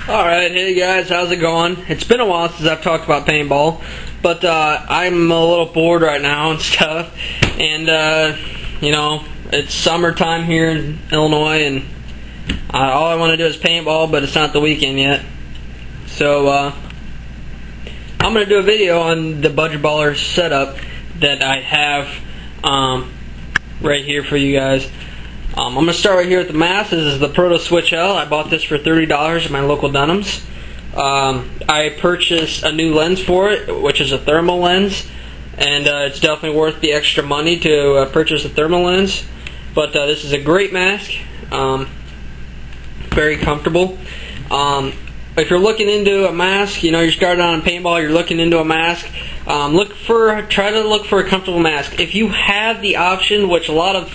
Alright, hey guys, how's it going? It's been a while since I've talked about paintball, but I'm a little bored right now and stuff, and you know, it's summertime here in Illinois, and all I want to do is paintball, but it's not the weekend yet. So I'm going to do a video on the budget baller setup that I have right here for you guys. I'm going to start right here with the mask. This is the Proto Switch L. I bought this for $30 at my local Dunham's. I purchased a new lens for it, which is a thermal lens, and it's definitely worth the extra money to purchase a thermal lens. But this is a great mask, very comfortable. If you're looking into a mask, you know, you're starting on paintball, you're looking into a mask, try to look for a comfortable mask. If you have the option, which a lot of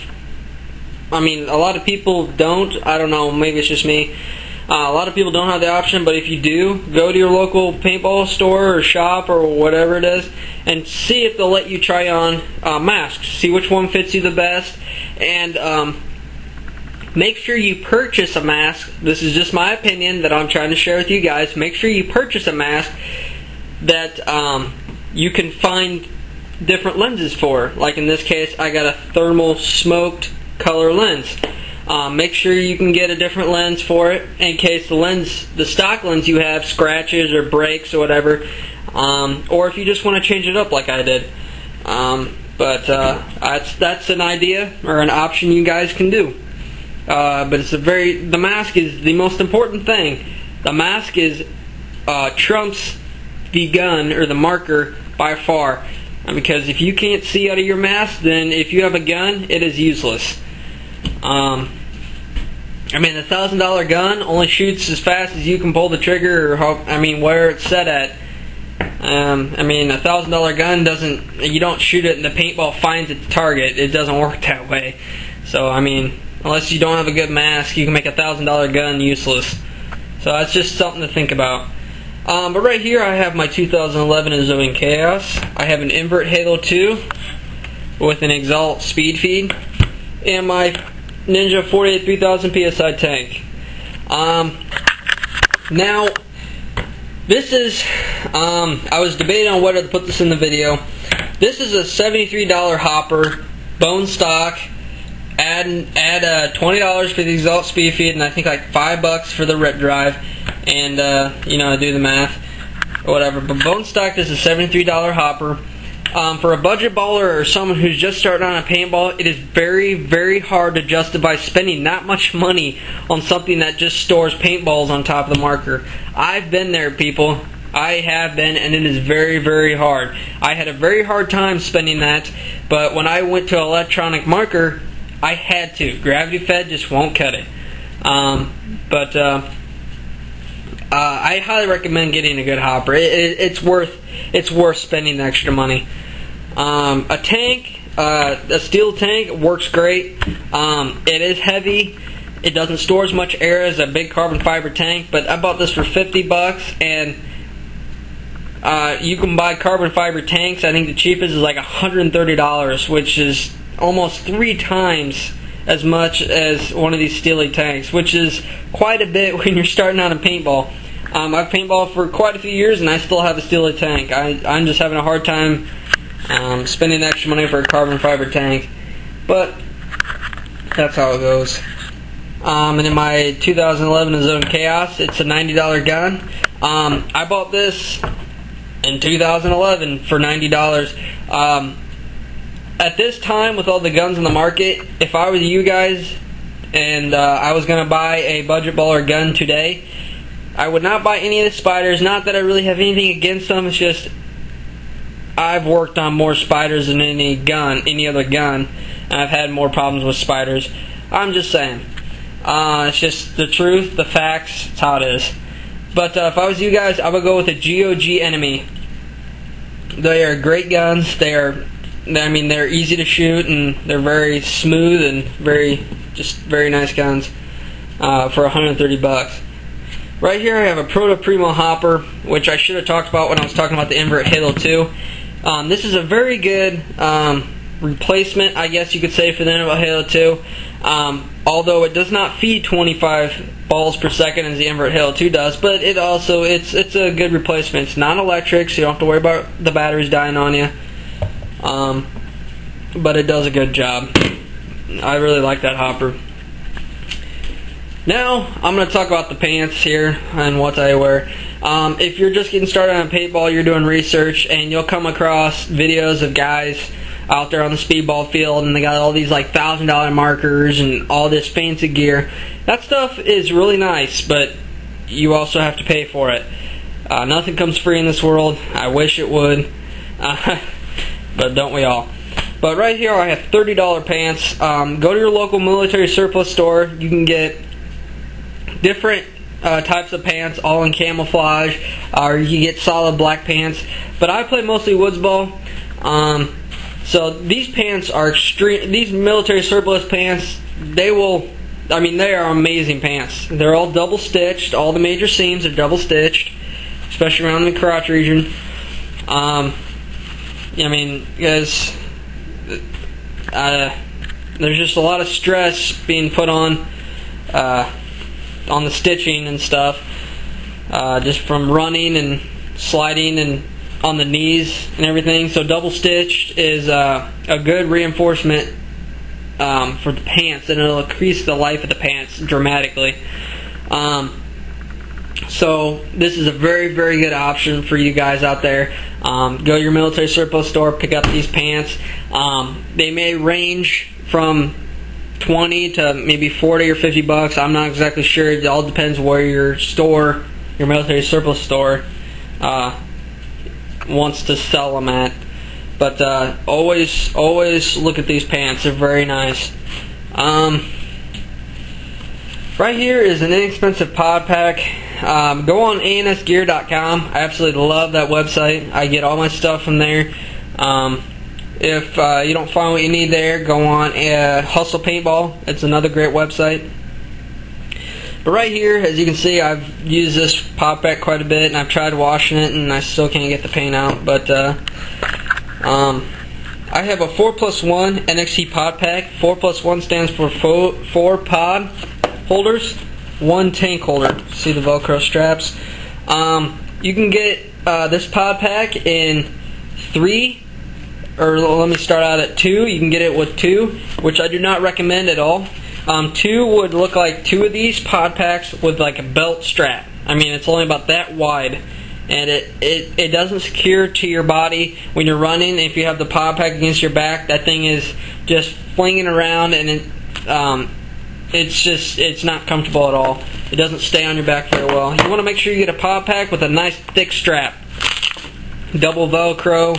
people don't. I don't know, maybe it's just me. A lot of people don't have the option, but if you do, go to your local paintball store or shop or whatever it is and see if they'll let you try on masks. See which one fits you the best, and make sure you purchase a mask. This is just my opinion that I'm trying to share with you guys. Make sure you purchase a mask that you can find different lenses for. Like in this case, I got a thermal smoked color lens. Make sure you can get a different lens for it in case the stock lens you have scratches or breaks or whatever, or if you just want to change it up like I did. That's an idea or an option you guys can do. But the mask is the most important thing. The mask is trumps the gun or the marker by far, because if you can't see out of your mask, then if you have a gun, it is useless. The $1,000 gun only shoots as fast as you can pull the trigger, or where it's set at. A $1,000 gun you don't shoot it and the paintball finds its target. It doesn't work that way. So unless you don't have a good mask, you can make a $1,000 gun useless. So that's just something to think about. But right here I have my 2011 Azoian Chaos. I have an invert Halo 2 with an Exalt speed feed, and my Ninja 48 3000 PSI tank. Now, this is, I was debating on whether to put this in the video. This is a $73 hopper, bone stock. Add $20 for the Exalt speed feed, and I think like $5 for the rip drive, and do the math or whatever. But bone stock is a $73 hopper. For a budget baller or someone who's just starting on a paintball, it is very, very hard to justify spending that much money on something that just stores paintballs on top of the marker. I've been there, people. I have been, and it is very, very hard. I had a very hard time spending that, but when I went to electronic marker, I had to. Gravity fed just won't cut it. I highly recommend getting a good hopper. It's worth spending the extra money. A tank, a steel tank works great. It is heavy. It doesn't store as much air as a big carbon fiber tank, but I bought this for $50, and you can buy carbon fiber tanks. I think the cheapest is like $130, which is almost 3 times as much as one of these steely tanks, which is quite a bit when you're starting out in paintball. I've paintballed for quite a few years, and I still have a steely tank. I'm just having a hard time spending extra money for a carbon fiber tank, but that's how it goes. And in my 2011 Azoian Chaos, it's a $90 gun. I bought this in 2011 for $90. At this time, with all the guns in the market, if I was you guys and I was going to buy a budget baller gun today, I would not buy any of the spiders. Not that I really have anything against them, it's just I've worked on more spiders than any other gun, and I've had more problems with spiders. I'm just saying. It's just the truth, the facts, it's how it is. But if I was you guys, I would go with a GOG Enemy. They are great guns. They're easy to shoot, and they're very smooth and very nice guns for $130. Right here I have a Proto Primo hopper, which I should have talked about when I was talking about the invert Halo 2. This is a very good replacement, I guess you could say, for the Invert Halo 2. Although it does not feed 25 balls per second as the Invert Halo 2 does, but it's a good replacement. It's non-electric, so you don't have to worry about the batteries dying on you. But it does a good job. I really like that hopper. Now, I'm going to talk about the pants here and what I wear. If you're just getting started on paintball, you're doing research, and you'll come across videos of guys out there on the speedball field, and they got all these like $1,000 markers and all this fancy gear. That stuff is really nice, but you also have to pay for it. Nothing comes free in this world. I wish it would, but don't we all? But right here I have $30 pants. Go to your local military surplus store. You can get different types of pants, all in camouflage, or you can get solid black pants. But I play mostly woods ball, so these pants are extreme. These military surplus pants, they are amazing pants. They're all double stitched. All the major seams are double stitched, especially around the crotch region. Guys, there's just a lot of stress being put on the stitching and stuff, just from running and sliding and on the knees and everything. So double stitched is a good reinforcement for the pants, and it'll increase the life of the pants dramatically. So this is a very, very good option for you guys out there. Go to your military surplus store, pick up these pants. They may range from 20 to maybe 40 or 50 bucks. I'm not exactly sure. It all depends where your military surplus store wants to sell them at. But always look at these pants. They're very nice. Right here is an inexpensive pod pack. Go on ansgear.com. I absolutely love that website. I get all my stuff from there. If you don't find what you need there, go on Hustle Paintball. It's another great website. But right here, as you can see, I've used this pod pack quite a bit, and I've tried washing it, and I still can't get the paint out. But I have a 4+1 NXT pod pack. 4+1 stands for 4 pod holders, 1 tank holder. See the Velcro straps? You can get this pod pack in 3, or let me start out at 2. You can get it with 2, which I do not recommend at all. 2 would look like 2 of these pod packs with like a belt strap. I mean, it's only about that wide, and it doesn't secure to your body when you're running. If you have the pod pack against your back, that thing is just flinging around, and it's not comfortable at all. It doesn't stay on your back very well. You want to make sure you get a pod pack with a nice thick strap, double Velcro.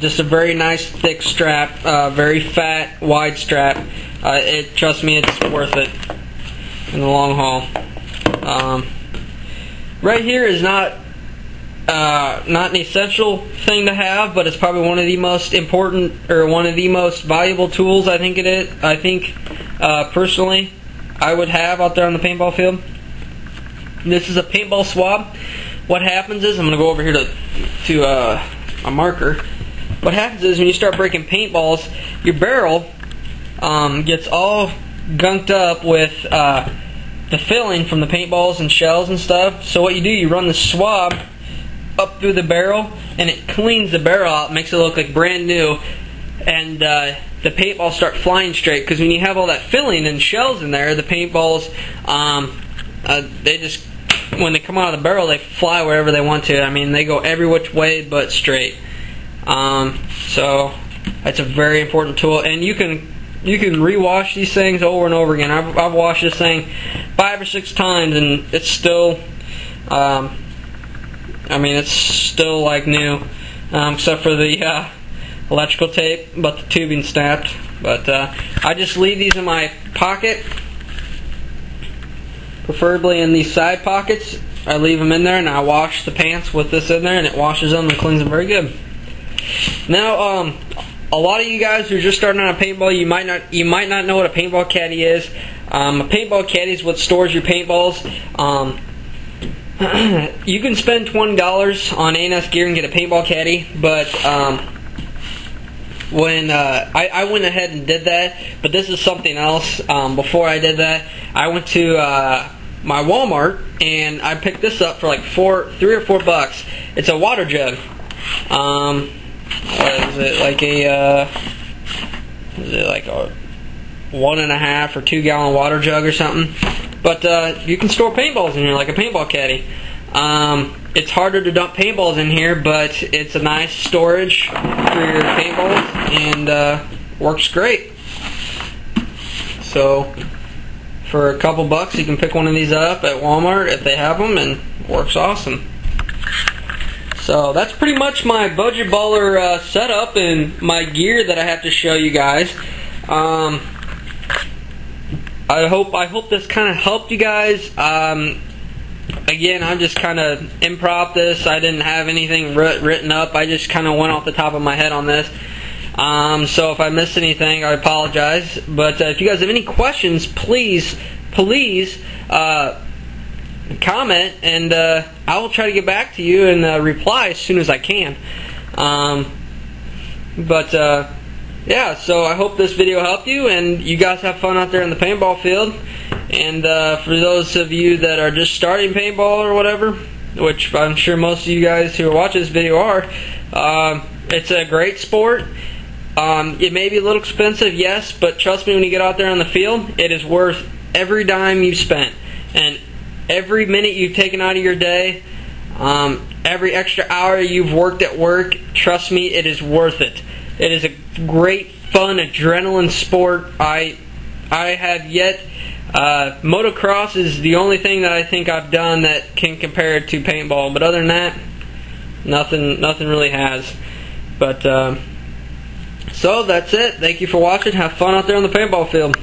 Just a very nice thick strap, very fat, wide strap. Trust me, it's worth it in the long haul. Right here is not an essential thing to have, but it's probably one of the most important, or one of the most valuable tools. I think it is. I think personally, I would have out there on the paintball field. This is a paintball swab. What happens is, I'm going to go over here to a marker. What happens is, when you start breaking paintballs, your barrel gets all gunked up with the filling from the paintballs and shells and stuff. So what you do, you run the swab up through the barrel, and it cleans the barrel out, makes it look like brand new, and the paintballs start flying straight. Because when you have all that filling and shells in there, the paintballs, they just, when they come out of the barrel, they fly wherever they want to. I mean, they go every which way but straight. So that's a very important tool, and you can rewash these things over and over again. I've washed this thing 5 or 6 times, and it's still, it's still like new, except for the electrical tape, but the tubing snapped. But I just leave these in my pocket, preferably in these side pockets. I leave them in there, and I wash the pants with this in there, and it washes them and cleans them very good. Now, a lot of you guys who are just starting on a paintball, you might not know what a paintball caddy is. A paintball caddy is what stores your paintballs. You can spend $20 on A&S gear and get a paintball caddy, but when I went ahead and did that, but this is something else. Before I did that, I went to my Walmart and I picked this up for like $3 or $4. It's a water jug. What is it, like a 1.5 or 2 gallon water jug or something? But you can store paintballs in here like a paintball caddy. It's harder to dump paintballs in here, but it's a nice storage for your paintballs and works great. So for a couple bucks you can pick one of these up at Walmart if they have them, and works awesome. So that's pretty much my budget baller setup and my gear that I have to show you guys. I hope this kind of helped you guys. Again, I'm just kind of improv this. I didn't have anything written up. I just kind of went off the top of my head on this. So if I missed anything, I apologize. But if you guys have any questions, please comment, and I will try to get back to you and reply as soon as I can. Yeah, so I hope this video helped you, and you guys have fun out there in the paintball field. And for those of you that are just starting paintball or whatever, which I'm sure most of you guys who are watching this video are, it's a great sport. It may be a little expensive, yes, but trust me, when you get out there on the field, it is worth every dime you've spent. And every minute you've taken out of your day, every extra hour you've worked at work, trust me, it is worth it. It is a great, fun, adrenaline sport. I have yet... motocross is the only thing that I think I've done that can compare it to paintball, but other than that, nothing really has. But so that's it. Thank you for watching. Have fun out there on the paintball field.